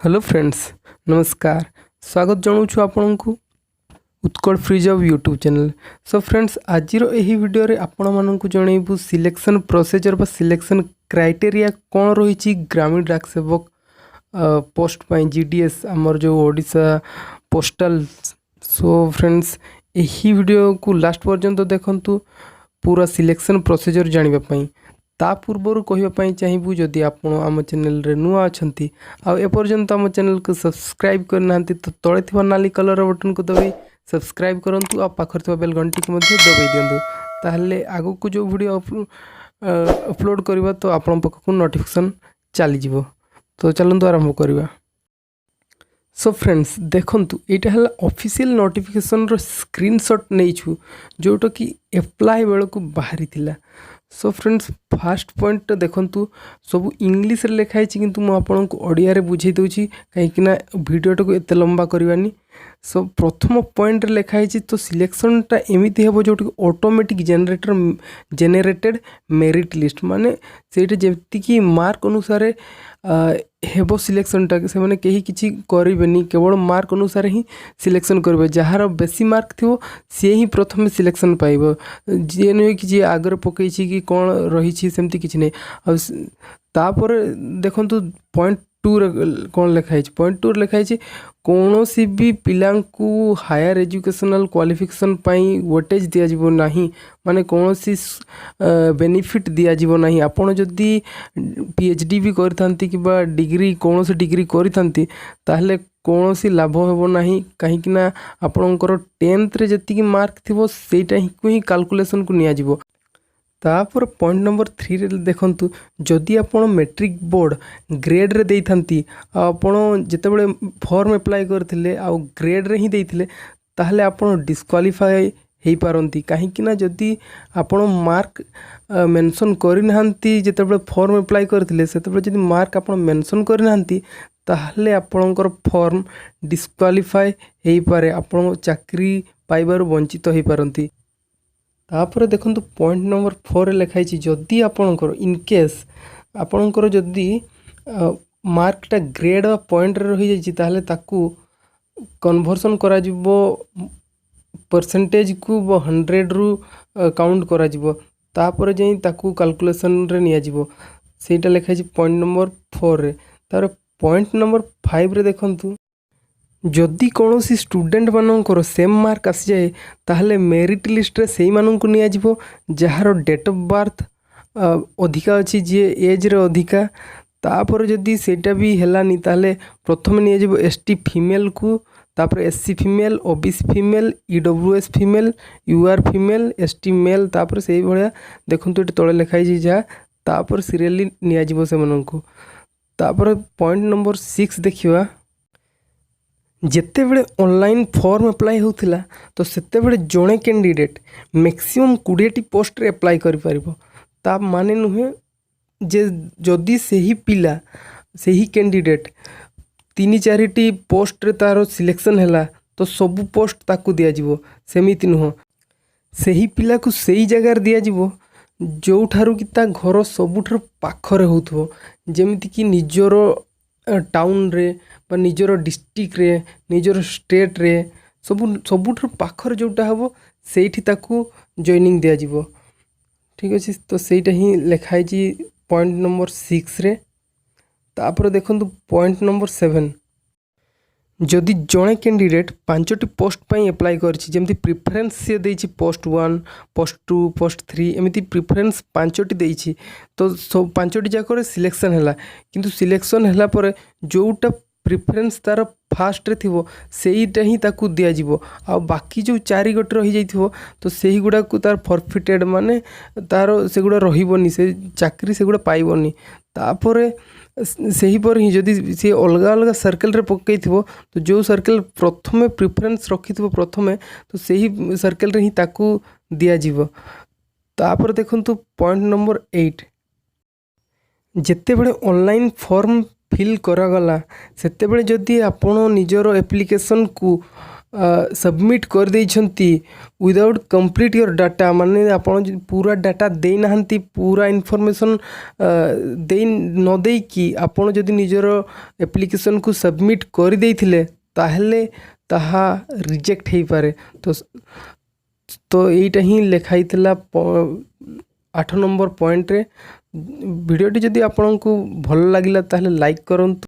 Hello friends नमस्कार स्वागत जनाऊँ आपण को Utkal free job YouTube channel. So friends आज यही वीडियो रे आपण मानक जनइबू सिलेक्शन प्रोसीजर बा सिलेक्शन क्राइटेरिया कौन रही ग्रामीण डाक सेवक पोस्ट पाई जीडीएस आमर जो ओडिशा पोस्टल। सो फ्रेंड्स यही वीडियो को लास्ट पर्यंत देखंतु पूरा सिलेक्शन प्रोसीजर जानिबा पई। ता पूर्वर कहवाई चाहबू जदि आप आम चैनल रे नुआ अच्छी आउ एपर्यंत आम चैनल को सब्सक्राइब करना तो तले थी नाली कलर बटन को दबाई सब्सक्राइब करूँ आ पाखर बेल घंटी को दबाई दिंतु ताहले आगो को जो वीडियो अपलोड करवा तो आपण पाखक नोटिफिकेशन चलीज। तो चलतु आरंभ करवा। सो फ्रेंड्स देखंतु एटा हला ऑफिशियल नोटिफिकेशन रो स्क्रीनशॉट नहींछु जोटा कि एप्लाई बेल को बाहरी थिला। सो फ्रेंड्स फास्ट पॉइंट देखंतु सब इंग्लिश रे लिखाई किंतु मु आपन को ओडिया रे बुझाई दउची कहीं वीडियो को एते लंबा करवानी। सो प्रथम पॉइंट रे लिखाई तो सिलेक्शन टा एमिति हेबो जोटी ऑटोमेटिक जेनेरेटेड मेरिट लिस्ट माने सेटा जेति कि मार्क अनुसार हेबो सिलेक्शन टा से माने कहीं किछि करिवेनी केवल मार्क अनुसार ही सिलेक्शन करबे जहार बेसी मार्क थिवो से ही प्रथम सिलेक्शन पाइबो जे नै कि जे आगर पकई छी कि कोन रही छी सेमति किछि नै। तापर देखंतु पॉइंट 2 रे कोन लिखाई छी पॉइंट 2 रे लिखाई छी कोनोसी भी पिलांकु हायर एजुकेशनल क्वालिफिकेशन पाई वोटेज दिया जिवो नाही माने कोनोसी बेनिफिट दिया जिवो नाही। आपण जदी पीएचडी भी करथांती किबा डिग्री कोनोसी डिग्री करथांती ताहले कोनोसी लाभ हेबो नाही कहीं ना आपणकर 10th रे जति मार्क थिवो सेटा ही कैलकुलेशन को निया जिवो। तापर पॉइंट नंबर 3 रे देखंतु जदि आपण मैट्रिक बोर्ड ग्रेड रे देइथांती आपण जेतेबेले फॉर्म अप्लाई करथिले आ ग्रेड रे ही देइथिले ताहले आपण डिस्क्वालिफाई हेई पारंती कहीं ना जदि आपण मार्क मेंशन करिनांती जेतेबेले फॉर्म अप्लाई करथिले सेतेबेले जदि मार्क आपण मेंशन करिनांती ताहले आपणकर फॉर्म डिस्क्वालिफाई हेई पारे आपण चाकरी पाइबारु वंचित हेई पारंती। तापर देखंतु पॉइंट नंबर 4 रे लिखाई छी जदि आपणकर इन केस आपणकर जदि मार्कटा ग्रेड आ पॉइंट रे रही जाई ताहले ताकू कन्वर्सन करा जिवो परसेंटेज को 100 रु काउंट करा जिवो तापर जाई ताकू कैलकुलेशन रे निया जिवो सेटा लिखाई छी पॉइंट नंबर 4 रे। तार पॉइंट नंबर 5 रे देखंतु जदि कौनसी स्टूडेंट मानकर सेम मार्क आसी जाए ताहले मेरिट लिस्ट रे सेही माननको निया जिवो जहार डेट ऑफ बर्थ अधिका अछि जे एज रे अधिका। तापर जदि सेटा भी हेलानी ताहले प्रथम निया जिवो एसटी फीमेल को तापर SC female OBC female EWS female UR female ST male तापर सेही भलिया देखंतु एटी तळे लिखाई जी जा तापर सीरियली निया जिवो से माननको। तापर पॉइंट नंबर 6 देखिवा जेतेबेले ऑनलाइन फॉर्म अप्लाई होतिला तो सेतेबेले जणे कैंडिडेट मैक्सिमम 20 पोस्ट रे अप्लाई करि परिबो ता माने नुहे जे जदि सेही पिला सेही कैंडिडेट 3-4 पोस्ट रे तारो सिलेक्शन हैला तो सब पोस्ट ताकू दिया जिवो सेमिति नुह सेही पिला को सेही जगह दिया जिवो जो ठारू कि ता घर सबुठार पाखरे होथो जेमिति कि निजरो टाउन रे बा निजर डिस्ट्रिक्ट रे निजर स्टेट रे सबुठार पाखरे जोटा हबो सेठी ताकू जॉइनिंग दिया जिवो ठीक अछि। तो सेटा ही लिखाई जी पॉइंट नंबर 6 रे। तापर देखंतु पॉइंट नंबर 7 जदि जणे कैंडिडेट 5टी पोस्ट पाई अप्लाई करछि जेमति प्रिफरेंस से देछि पोस्ट 1 पोस्ट 2 पोस्ट 3 एमिति प्रिफरेंस 5टी देछि तो सब 5टी जाकर सिलेक्शन हैला किंतु सिलेक्शन हैला पर जोटा प्रिफरेंस तार फास्ट रे थिवो सेहीटा ही ताकू दिया जिवो आ बाकी जो 4 गोटे रही जाइथिवो तो सेही गुडा को तार फॉरफिटेड माने तार सेगुडा रहिबोनी से चाकरी सेगुडा पाइबोनी। तापर सही पर ही जदि से अलग अलग सर्कल रे पकई थिवो तो जो सर्कल प्रथमे प्रिफरेंस रखी थिवो प्रथमे तो सही सर्कल रे ही ताकू दिया जिवो। तापर देखंतु पॉइंट नंबर 8 जेते बेले ऑनलाइन फॉर्म फिल करागला सेते बेले जदि आपण निजर एप्लिकेशन को सबमिट कर देइछंती विदाउट कंप्लीट योर डाटा माने आपण पूरा डाटा दे नाहंती पूरा इनफॉरमेशन दे न दे कि आपण जदि निजर एप्लिकेशन को सबमिट कर देइथिले ताहले ताहा रिजेक्ट हेई पारे। तो एटा ही लिखाई थिला 8 नंबर पॉइंट रे। वीडियोटी जदि आपको भल लगिला ताहले लाइक करंतु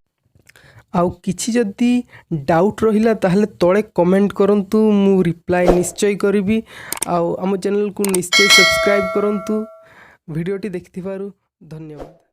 आउ किछि जदि डाउट रहिला ताहले तळे कमेंट करंतु मु रिप्लाई निश्चय करिवि। आउ आम चैनल को निश्चय सब्सक्राइब करंतु। वीडियोटी देखिथिबारु धन्यवाद।